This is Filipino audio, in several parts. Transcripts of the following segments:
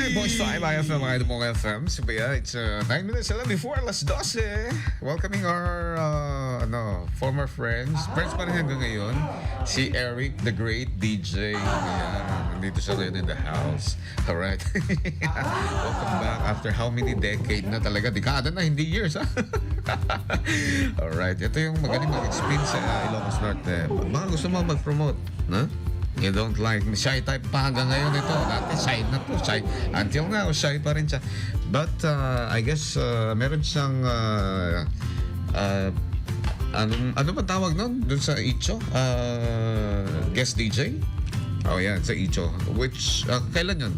99.5 IFM, mga Idol FM. So, it's 9 minutes alam before alas 12. Welcoming our former friends. Friends pa rin hanggang ngayon. Si Eric, the great DJ. Ayan, nandito siya ngayon in the house. Alright. Welcome back after how many decades na talaga. Dekada na, hindi years. Alright. Ito yung magaling mag-explain sa Ilocos Norte. Baka gusto mo mag-promote, no? You don't like shy type pa hanggang ngayon ito. Dati shy na to, shy. Until now, shy pa rin siya. But I guess meron siyang ano ba tawag nun? Doon sa Icho? Guest DJ? Oh yan, sa Icho. Which, kailan yun?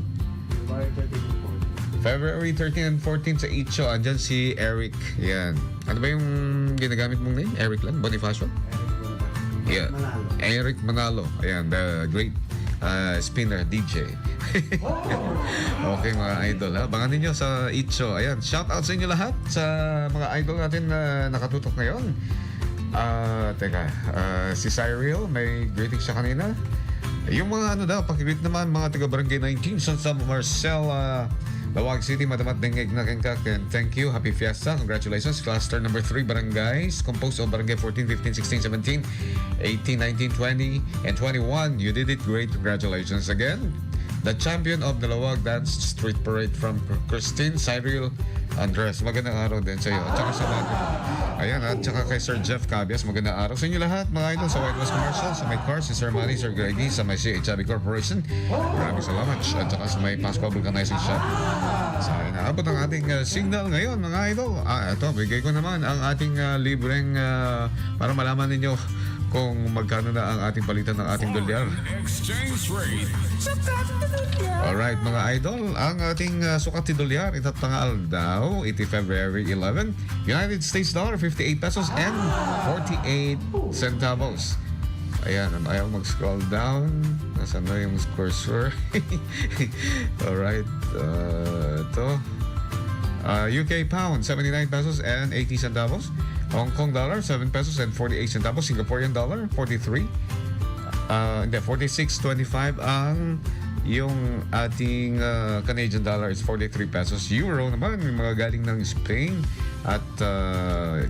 February 13 and 14 sa Icho. Andyan si Eric. Yan. Ano ba yung ginagamit mong name? Eric lang? Bonifacio? Yeah. Eric Manalo. Ayan, the great spinner DJ. Okay mga idol ha. Abangan ninyo sa Icho. Ayan, shout out sa inyo lahat sa mga idol natin na nakatutok ngayon. Si Cyril, may greetings siya kanina. Yung mga pakigreet naman mga taga Barangay 19, Santa Marcela, Lawag City, Matamat, Dengeg, Nakengkak, and thank you. Happy Fiesta. Congratulations. Cluster number 3, Barangays, composed of Barangay 14, 15, 16, 17, 18, 19, 20, and 21. You did it great. Congratulations again. The champion of the Lawag Dance Street Parade from Christine, Cyril, Andres. Magandang araw din sa iyo. At saka sa mga, ayan, at saka kay Sir Jeff Cabias, magandang araw sa inyo lahat, mga idol, sa White West Commercial, sa may Cars, si Sir Manny, Sir Grady, sa may CHB Corporation. Maraming salamat. At saka sa may Pasco Vulcanizing Shop. Sa inaabot ang ating signal ngayon, mga idol. Ito, bigay ko naman ang ating libreng para malaman ninyo kung magkano na ang ating palitan ng ating dolyar. Exchange rate. Alright mga idol, ang ating sukat ni dolyar itatangal daw, February 11, United States dollar 58 pesos and 48 centavos. Ayan, ayaw mag-scroll down. Nasaan na yung cursor? Alright, ito. UK pound, 79 pesos and 80 centavos. Hong Kong dollar, 7 pesos and 48 centavos. Singaporean dollar, 43. 46.25 ang yung ating Canadian dollar is 43 pesos. Euro naman, may mga galing ng Spain at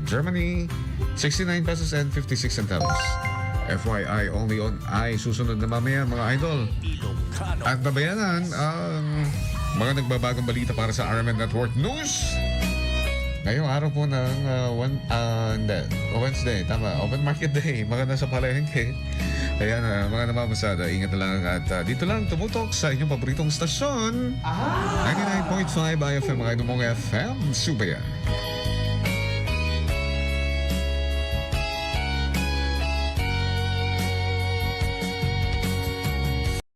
Germany, 69 pesos and 56 centavos. FYI, only on I. Susunod na mamaya mga idol. At babayanan ang mga nagbabagong balita para sa RMN Network News. Ngayong araw po ng Wednesday, tama, Open Market Day, mga nasa palengke. Ayan, mga namamasada, ingat na lang at dito lang tumutok sa inyong paboritong stasyon. 99.5 IFM, mga Idol mong FM, Subaya.